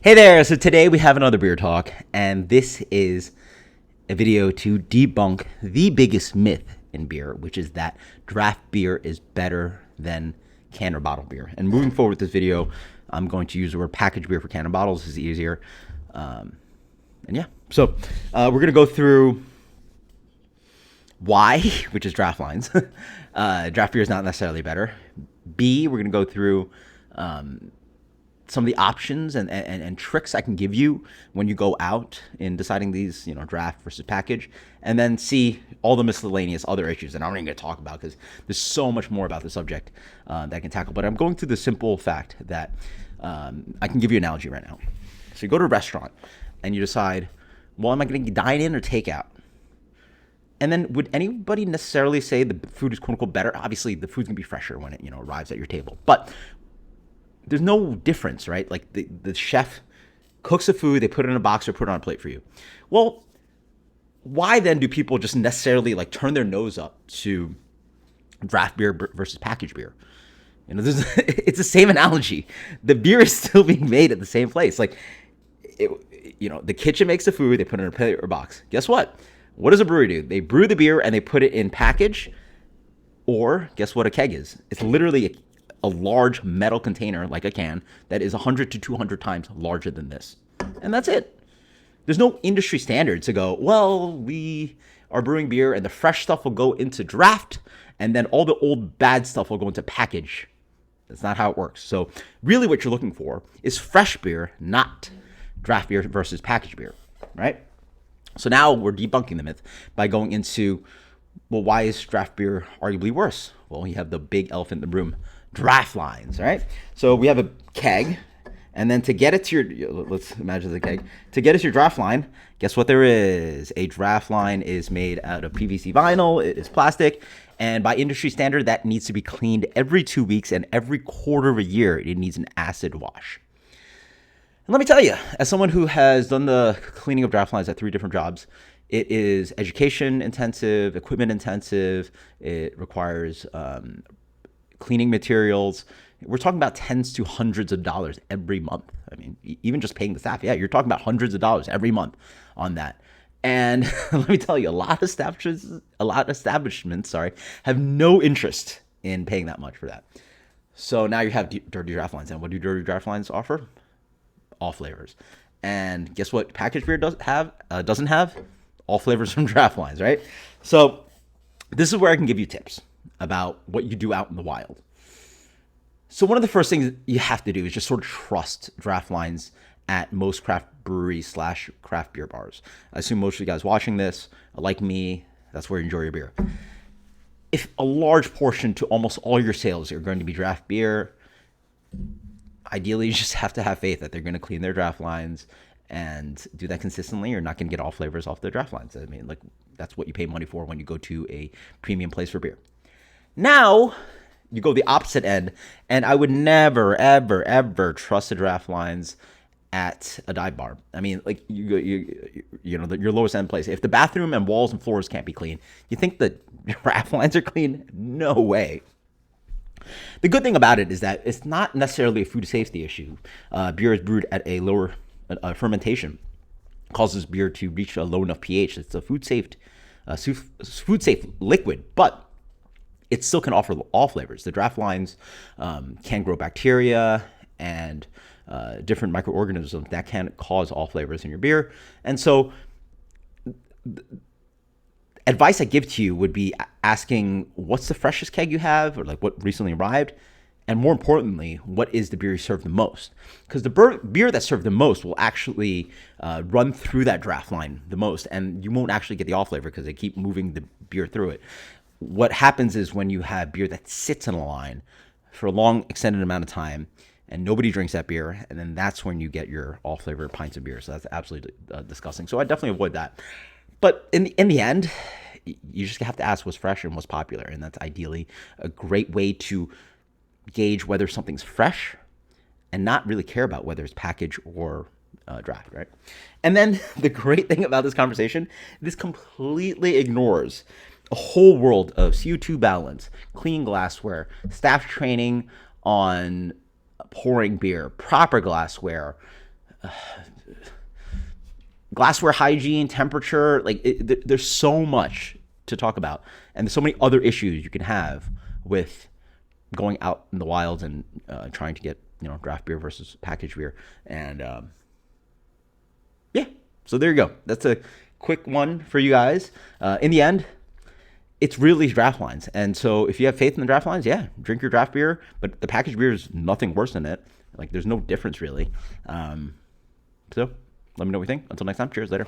Hey there, so today we have another beer talk, and this is a video to debunk the biggest myth in beer, which is that draft beer is better than can or bottle beer. And moving forward with this video, I'm going to use the word packaged beer for can and bottles. This is easier. So we're going to go through why, which is draft lines. Draft beer is not necessarily better. B, we're going to go through some of the options and tricks I can give you when you go out in deciding these, draft versus package. And then C, all the miscellaneous other issues that I'm not even going to talk about because there's so much more about the subject that I can tackle. But I'm going through the simple fact that I can give you an analogy right now. So you go to a restaurant and you decide, well, am I going to dine in or take out? And then would anybody necessarily say the food is quote unquote better? Obviously, the food's going to be fresher when it, arrives at your table. But there's no difference, right? Like the chef cooks the food, they put it in a box or put it on a plate for you. Well, why then do people just necessarily turn their nose up to draft beer versus packaged beer? It's the same analogy. The beer is still being made at the same place. The kitchen makes the food, they put it in a plate or box. Guess what? What does a brewery do? They brew the beer and they put it in package, or guess what a keg is? It's literally a large metal container like a can that is 100 to 200 times larger than this. And that's it. There's no industry standard to go, well, we are brewing beer and the fresh stuff will go into draft and then all the old bad stuff will go into package. That's not how it works. So really what you're looking for is fresh beer, not draft beer versus packaged beer, right? So now we're debunking the myth by going into, well, why is draft beer arguably worse? Well, you have the big elephant in the room, draft lines, right? So we have a keg, and then to get it to your, let's imagine the keg, to get it to your draft line, guess what there is? A draft line is made out of PVC vinyl, it is plastic, and by industry standard, that needs to be cleaned every 2 weeks, and every quarter of a year, it needs an acid wash. And let me tell you, as someone who has done the cleaning of draft lines at 3 different jobs, it is education intensive, equipment intensive, it requires cleaning materials. We're talking about tens to hundreds of dollars every month. I mean, even just paying the staff, you're talking about hundreds of dollars every month on that. And let me tell you, a lot of establishments, have no interest in paying that much for that. So now you have dirty draft lines. And what do dirty draft lines offer? All flavors. And guess what packaged beer doesn't have? All flavors from draft lines, right? So this is where I can give you tips about what you do out in the wild. So one of the first things you have to do is just sort of trust draft lines at most craft breweries / craft beer bars. I assume most of you guys watching this, like me, that's where you enjoy your beer. If a large portion to almost all your sales are going to be draft beer, ideally you just have to have faith that they're going to clean their draft lines and do that consistently. You're not going to get all flavors off the draft lines. I mean, that's what you pay money for when you go to a premium place for beer. Now, you go the opposite end, and I would never, ever, ever trust the draft lines at a dive bar. I mean, your lowest end place. If the bathroom and walls and floors can't be clean, you think the draft lines are clean? No way. The good thing about it is that it's not necessarily a food safety issue. Beer is brewed at a lower fermentation, causes beer to reach a low enough pH. It's a food safe liquid, but it still can offer all flavors. The draft lines can grow bacteria and different microorganisms that can cause all flavors in your beer. And so advice I give to you would be asking, what's the freshest keg you have, or what recently arrived? And more importantly, what is the beer you serve the most? Because the beer that's served the most will actually run through that draft line the most, and you won't actually get the off flavor because they keep moving the beer through it. What happens is when you have beer that sits in a line for a long, extended amount of time, and nobody drinks that beer, and then that's when you get your all-flavored pints of beer. So that's absolutely disgusting. So I definitely avoid that. But in the end, you just have to ask what's fresh and what's popular, and that's ideally a great way to gauge whether something's fresh and not really care about whether it's packaged or draft, right? And then the great thing about this conversation, this completely ignores a whole world of CO2 balance, clean glassware, staff training on pouring beer, proper glassware, glassware hygiene, temperature. Like there's so much to talk about, and there's so many other issues you can have with going out in the wilds and trying to get draft beer versus packaged beer. And yeah, so there you go. That's a quick one for you guys. In the end, it's really draft lines. And so if you have faith in the draft lines, yeah, drink your draft beer. But the packaged beer is nothing worse than it. Like there's no difference really. So let me know what you think. Until next time, cheers, later.